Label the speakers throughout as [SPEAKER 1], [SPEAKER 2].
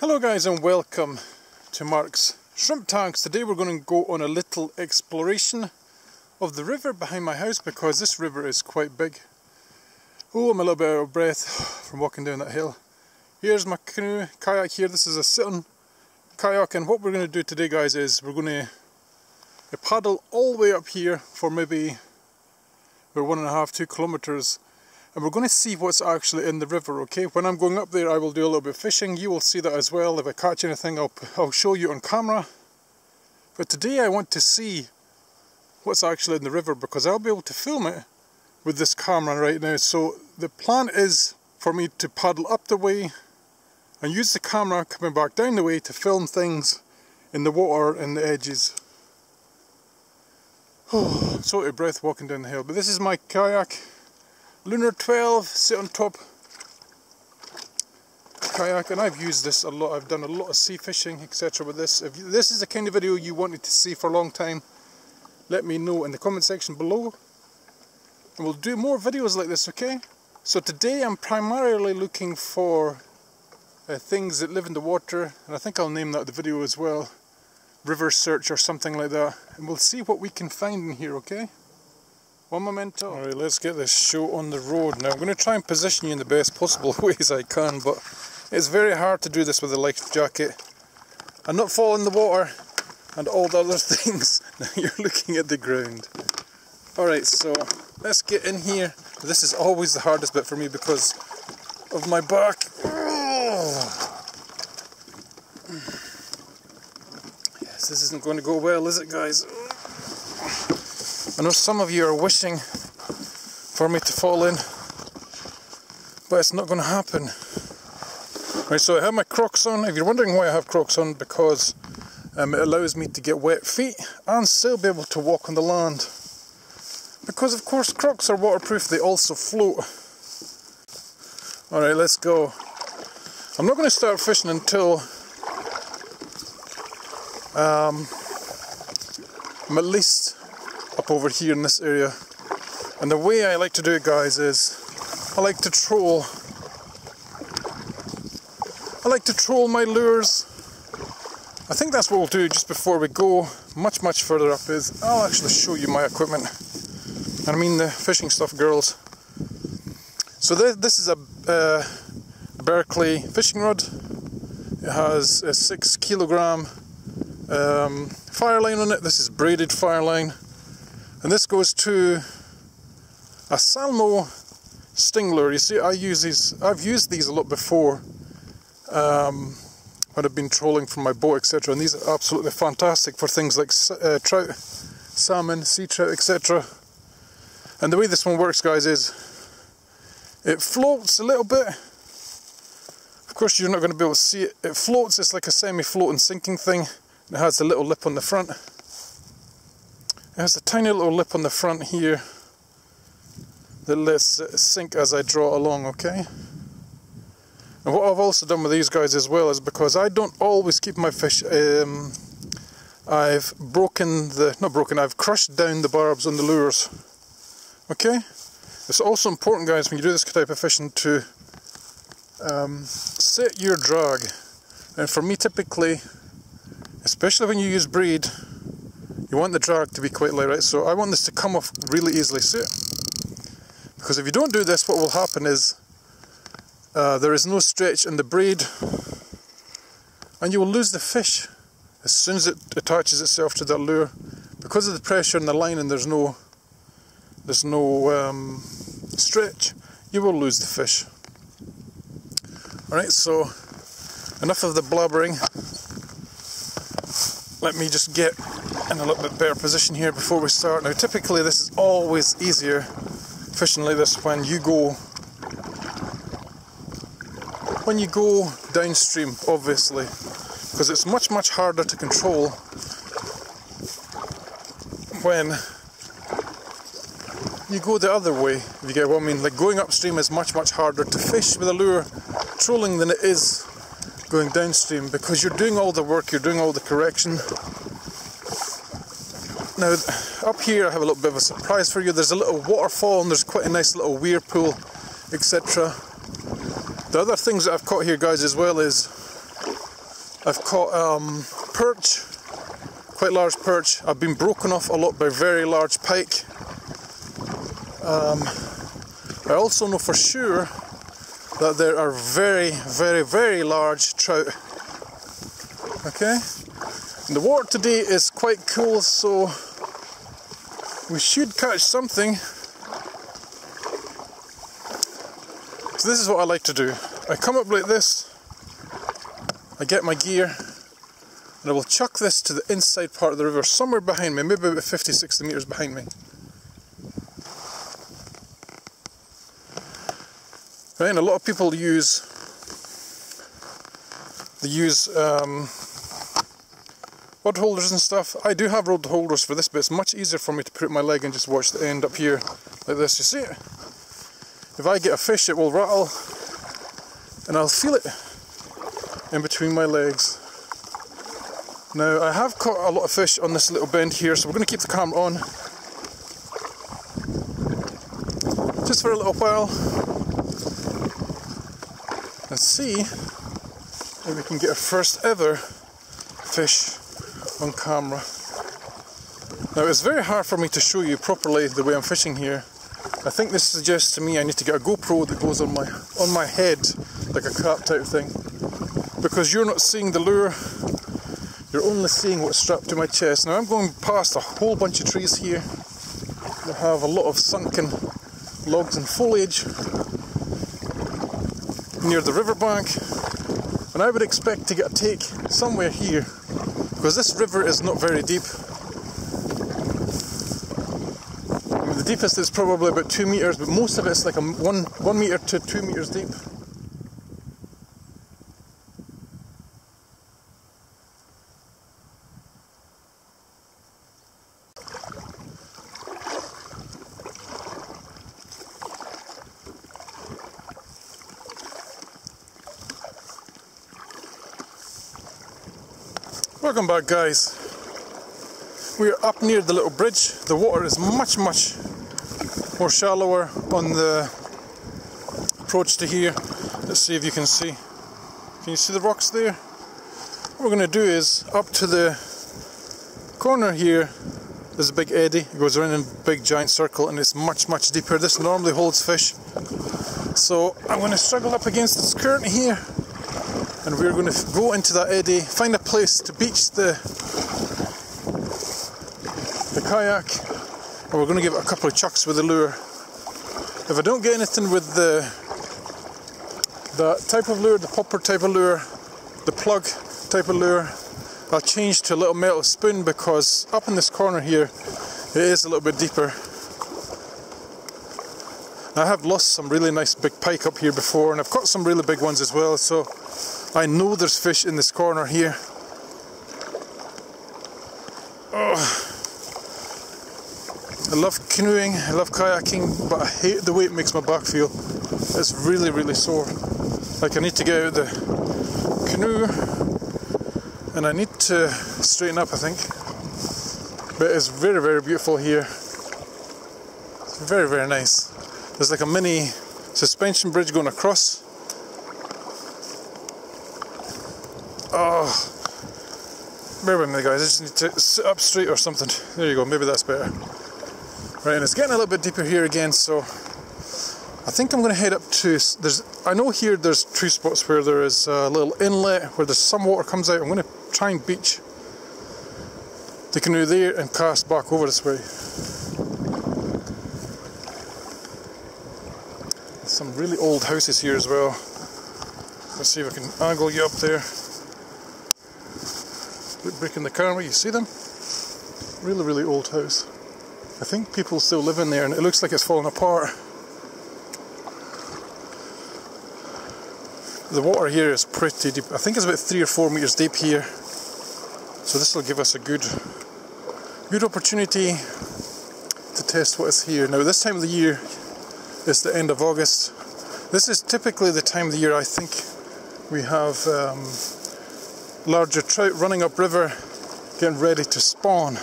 [SPEAKER 1] Hello guys and welcome to Mark's Shrimp Tanks. Today we're going to go on a little exploration of the river behind my house because this river is quite big. Oh, I'm a little bit out of breath from walking down that hill. Here's my canoe, kayak here. This is a sit-on kayak, and what we're going to do today guys is we're going to paddle all the way up here for maybe about 1.5–2 kilometers. And we're going to see what's actually in the river, okay? When I'm going up there I will do a little bit of fishing. You will see that as well. If I catch anything I'll show you on camera. But today I want to see what's actually in the river because I'll be able to film it with this camera right now. So the plan is for me to paddle up the way and use the camera coming back down the way to film things in the water and the edges. Oh, I'm so out of breath walking down the hill. But this is my kayak. Lunar 12, sit on top kayak, and I've used this a lot. I've done a lot of sea fishing, etc. with this. If this is the kind of video you wanted to see for a long time, let me know in the comment section below. And we'll do more videos like this, okay? So today I'm primarily looking for things that live in the water, and I think I'll name that the video as well. River search or something like that. And we'll see what we can find in here, okay? One momento. Alright, let's get this show on the road. Now I'm going to try and position you in the best possible ways I can, but it's very hard to do this with a life jacket and not fall in the water and all the other things. Now you're looking at the ground. Alright, so let's get in here. This is always the hardest bit for me because of my back. Yes, this isn't going to go well, is it guys? I know some of you are wishing for me to fall in, but it's not going to happen. Right, so I have my Crocs on. If you're wondering why I have Crocs on, because it allows me to get wet feet and still be able to walk on the land. Because of course Crocs are waterproof, they also float. Alright, let's go. I'm not going to start fishing until I'm at least up over here in this area. And the way I like to do it guys is I like to troll my lures. I think that's what we'll do just before we go much further up. Is I'll actually show you my equipment, and I mean the fishing stuff, girls. So this is a Berkeley fishing rod. It has a 6 kilogram fire line on it. This is braided fire line. And this goes to a Salmo sting lure. You see, I've used these a lot before when I've been trolling from my boat, etc. And these are absolutely fantastic for things like trout, salmon, sea trout, etc. And the way this one works, guys, is it floats a little bit. Of course, you're not going to be able to see it. It floats. It's like a semi-floating sinking thing. It has a little lip on the front. It has a tiny little lip on the front here that lets it sink as I draw along, okay? And what I've also done with these guys as well is because I don't always keep my fish, I've crushed down the barbs on the lures, okay? It's also important, guys, when you do this type of fishing to set your drag. And for me, typically, especially when you use braid, you want the drag to be quite light, right? So I want this to come off really easily. See it? Because if you don't do this, what will happen is there is no stretch in the braid, and you will lose the fish as soon as it attaches itself to that lure. Because of the pressure in the line and there's no stretch, you will lose the fish. Alright, so enough of the blabbering. Let me just get in a little bit better position here before we start. Now typically this is always easier fishing like this when you go downstream, obviously, because it's much harder to control when you go the other way, if you get what I mean. Like going upstream is much harder to fish with a lure trolling than it is going downstream, because you're doing all the work, you're doing all the correction. Now up here I have a little bit of a surprise for you. There's a little waterfall and there's quite a nice little weir pool, etc. The other things that I've caught here, guys, as well is I've caught perch, quite large perch. I've been broken off a lot by very large pike. I also know for sure that there are very, very, very large trout. Okay? And the water today is quite cool, so we should catch something. So this is what I like to do. I come up like this, I get my gear, and I will chuck this to the inside part of the river, somewhere behind me, maybe about 50-60 metres behind me. Right, and a lot of people use rod holders and stuff. I do have rod holders for this, but it's much easier for me to put my leg and just watch the end up here like this. You see it? If I get a fish, it will rattle and I'll feel it in between my legs. Now, I have caught a lot of fish on this little bend here, so we're going to keep the camera on just for a little while and see if we can get our first ever fish on camera. Now, it's very hard for me to show you properly the way I'm fishing here. I think this suggests to me I need to get a GoPro that goes on my head, like a cap type thing, because you're not seeing the lure, you're only seeing what's strapped to my chest. Now, I'm going past a whole bunch of trees here that have a lot of sunken logs and foliage near the riverbank, and I would expect to get a take somewhere here, because this river is not very deep. I mean, the deepest is probably about 2 meters, but most of it's like 1 meter to 2 meters deep. Welcome back, guys. We are up near the little bridge. The water is much more shallower on the approach to here. Let's see if you can see. Can you see the rocks there? What we're going to do is, up to the corner here, there's a big eddy. It goes around in a big giant circle and it's much deeper. This normally holds fish. So I'm going to struggle up against this current here, and we're going to go into that eddy, find a place to beach the kayak, and we're going to give it a couple of chucks with the lure. If I don't get anything with that type of lure, the popper type of lure, the plug type of lure, I'll change to a little metal spoon, because up in this corner here it is a little bit deeper. I have lost some really nice big pike up here before, and I've caught some really big ones as well, so I know there's fish in this corner here. Oh, I love canoeing, I love kayaking, but I hate the way it makes my back feel. It's really sore. Like, I need to get out of the canoe and I need to straighten up, I think. But it's very beautiful here. It's very nice. There's like a mini suspension bridge going across. Oh, bear with me, guys. I just need to sit up straight or something. There you go, maybe that's better. Right, and it's getting a little bit deeper here again, so I think I'm going to head up to... I know here there's tree spots where there is a little inlet where there's some water comes out. I'm going to try and beach the canoe there and cast back over this way. Some really old houses here as well. Let's see if I can angle you up there. Brick in the camera, you see them? Really old house. I think people still live in there, and it looks like it's falling apart. The water here is pretty deep. I think it's about 3 or 4 meters deep here. So this will give us a good opportunity to test what is here. Now, this time of the year is the end of August. This is typically the time of the year I think we have larger trout running upriver, getting ready to spawn.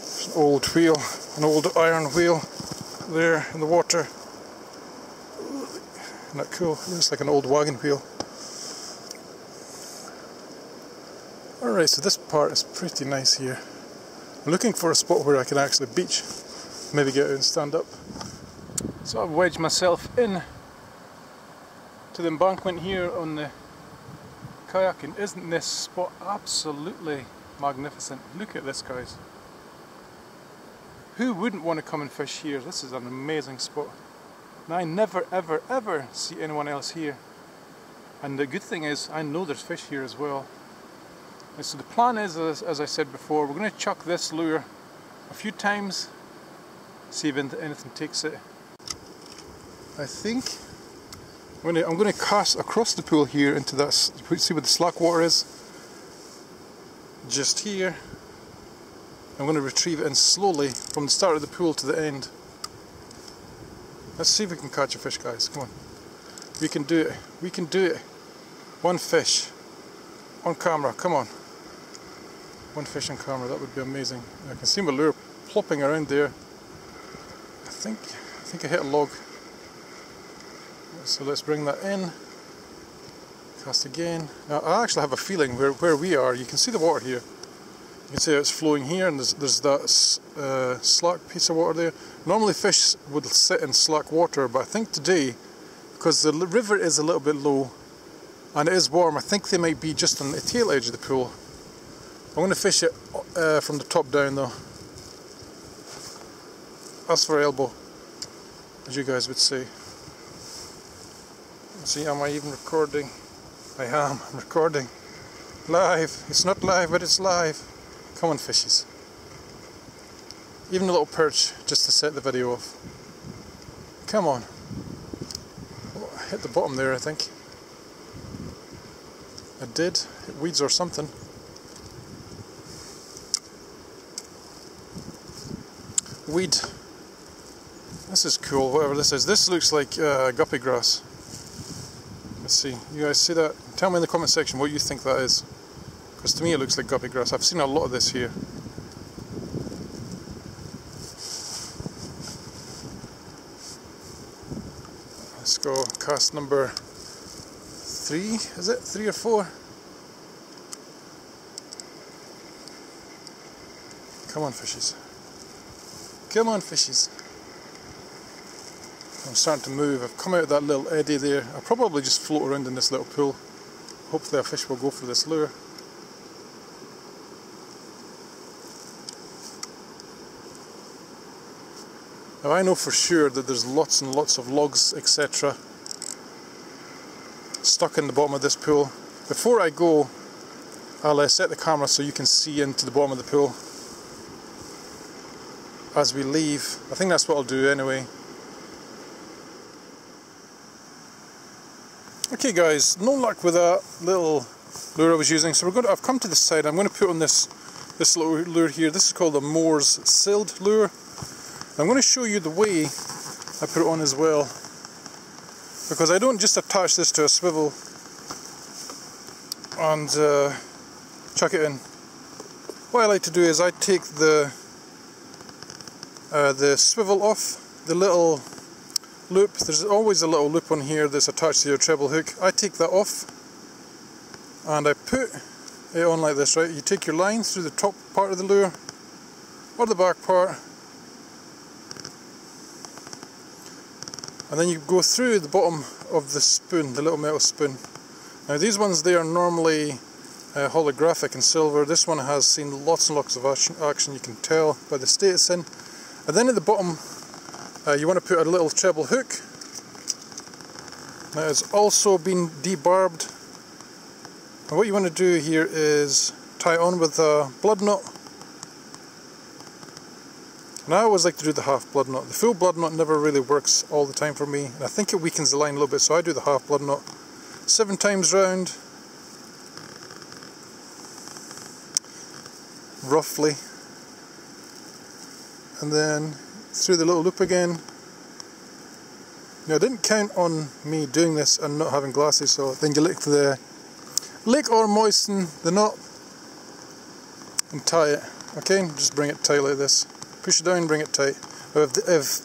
[SPEAKER 1] There's an old wheel, an old iron wheel there in the water. Isn't that cool? It looks like an old wagon wheel. Alright, so this part is pretty nice here. I'm looking for a spot where I can actually beach. Maybe get out and stand up. So I've wedged myself in to the embankment here on the kayak, and isn't this spot absolutely magnificent? Look at this, guys. Who wouldn't want to come and fish here? This is an amazing spot. And I never ever ever see anyone else here. And the good thing is I know there's fish here as well. And so the plan is, as I said before, we're going to chuck this lure a few times, see if anything takes it. I think I'm going to cast across the pool here into that, see where the slack water is, just here. I'm going to retrieve it in slowly from the start of the pool to the end. Let's see if we can catch a fish, guys. Come on. We can do it. We can do it. One fish on camera. Come on. One fish on camera. That would be amazing. I can see my lure plopping around there. I think I hit a log. So let's bring that in. Cast again. Now I actually have a feeling where we are. You can see the water here. You can see how it's flowing here, and there's that slack piece of water there. Normally fish would sit in slack water, but I think today, because the river is a little bit low and it is warm, I think they might be just on the tail edge of the pool. I'm going to fish it from the top down though. As for elbow, as you guys would say. See, am I even recording? I am. I'm recording. Live. It's not live, but it's live. Come on, fishes. Even a little perch just to set the video off. Come on. Oh, I hit the bottom there, I think. I did. Hit weeds or something. Weed. This is cool, whatever this is. This looks like guppy grass. Let's see. You guys see that? Tell me in the comment section what you think that is. Because to me it looks like guppy grass. I've seen a lot of this here. Let's go cast number 3. Is it 3 or 4? Come on, fishes. Come on, fishes. I'm starting to move. I've come out of that little eddy there. I'll probably just float around in this little pool. Hopefully a fish will go for this lure. Now I know for sure that there's lots and lots of logs, etc. stuck in the bottom of this pool. Before I go, I'll set the camera so you can see into the bottom of the pool as we leave. I think that's what I'll do anyway. Okay guys, no luck with that little lure I was using, so I've come to the side. I'm going to put on this little lure here. This is called a Moore's Sailed lure. I'm going to show you the way I put it on as well, because I don't just attach this to a swivel and chuck it in. What I like to do is I take the swivel off, the little loop. There's always a little loop on here that's attached to your treble hook. I take that off and I put it on like this, right? You take your line through the top part of the lure or the back part, and then you go through the bottom of the spoon, the little metal spoon. Now these ones, they are normally holographic and silver. This one has seen lots and lots of action, you can tell by the state it's in. And then at the bottom you want to put a little treble hook. Now it's also been debarbed. And what you want to do here is tie it on with a blood knot. And I always like to do the half blood knot. The full blood knot never really works all the time for me, and I think it weakens the line a little bit, so I do the half blood knot 7 times round, roughly, and then through the little loop again. Now I didn't count on me doing this and not having glasses, so then you lick or moisten the knot and tie it. Okay, just bring it tight like this. Push it down, bring it tight. If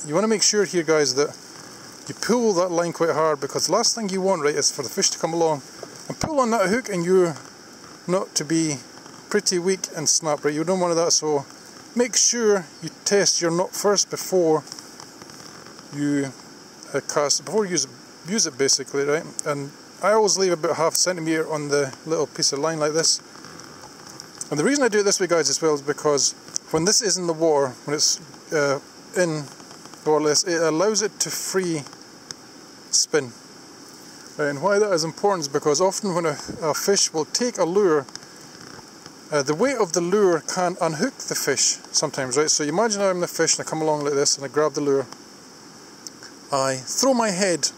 [SPEAKER 1] you want to make sure here, guys, that you pull that line quite hard, because the last thing you want, right, is for the fish to come along and pull on that hook and you're not to be pretty weak and snap, right? You don't want that, so make sure you test your knot first before you cast, before you use it basically, right? And I always leave about half a centimetre on the little piece of line like this. And the reason I do it this way, guys, as well, is because when this is in the water, when it's in more or less, it allows it to free spin. Right, and why that is important is because often when a fish will take a lure, the weight of the lure can unhook the fish sometimes, right? So you imagine I'm the fish and I come along like this and I grab the lure. I throw my head,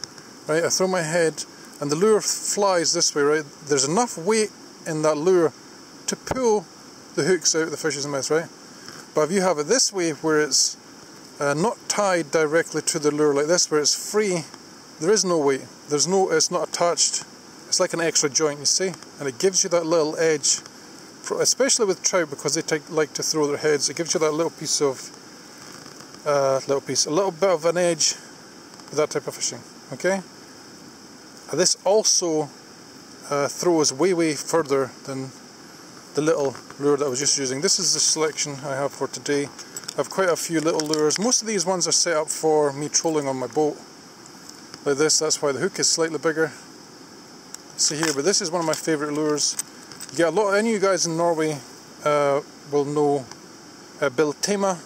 [SPEAKER 1] right? I throw my head and the lure flies this way, right? There's enough weight in that lure to pull the hooks out of the fish's mouth, right? But if you have it this way, where it's not tied directly to the lure like this, where it's free, there is no weight. It's not attached. It's like an extra joint, you see? And it gives you that little edge, especially with trout, because they like to throw their heads. It gives you that little piece of, a little bit of an edge with that type of fishing, okay? This also throws way further than the little lure that I was just using. This is the selection I have for today. I have quite a few little lures. Most of these ones are set up for me trolling on my boat like this. That's why the hook is slightly bigger. See here, but this is one of my favourite lures. You get a lot, any of you guys in Norway will know Biltema.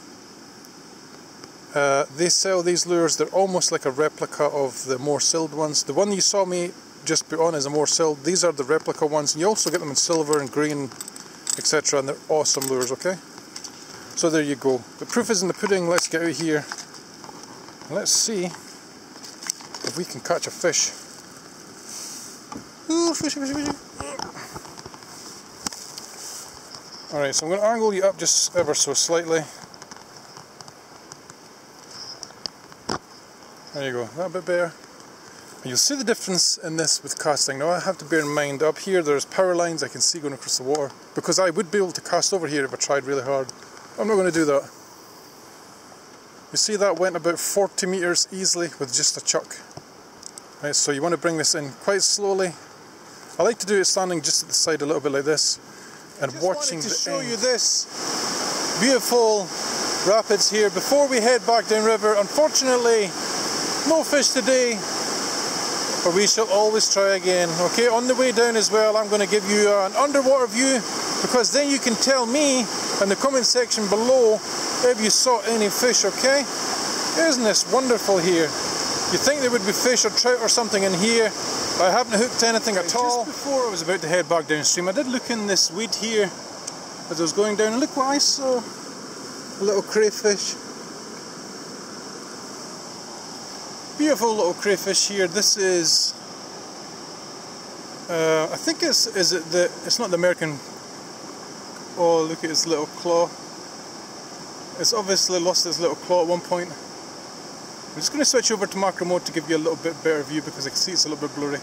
[SPEAKER 1] They sell these lures. They're almost like a replica of the more sealed ones. The one you saw me just put on is a more sealed. These are the replica ones, and you also get them in silver and green, etc. And they're awesome lures, okay? So there you go. The proof is in the pudding. Let's get out here. Let's see if we can catch a fish. Ooh, fishy. Alright, so I'm going to angle you up just ever so slightly. There you go, that bit better. And you'll see the difference in this with casting. Now I have to bear in mind, up here there's power lines I can see going across the water, because I would be able to cast over here if I tried really hard. I'm not going to do that. You see that went about 40 metres easily with just a chuck. Right, so you want to bring this in quite slowly. I like to do it standing just at the side a little bit like this and watching the end. Just wanted to show you this beautiful rapids here before we head back downriver. Unfortunately, no fish today, but we shall always try again. Okay, on the way down as well, I'm going to give you an underwater view, because then you can tell me in the comment section below if you saw any fish, okay? Isn't this wonderful here? You'd think there would be fish or trout or something in here, but I haven't hooked anything at all. Just before I was about to head back downstream, I did look in this weed here as I was going down, and look what I saw. A little crayfish. Beautiful little crayfish here. This is, I think it's not the American. Oh, look at its little claw. It's obviously lost its little claw at one point. I'm just going to switch over to macro mode to give you a little bit better view, because I can see it's a little bit blurry.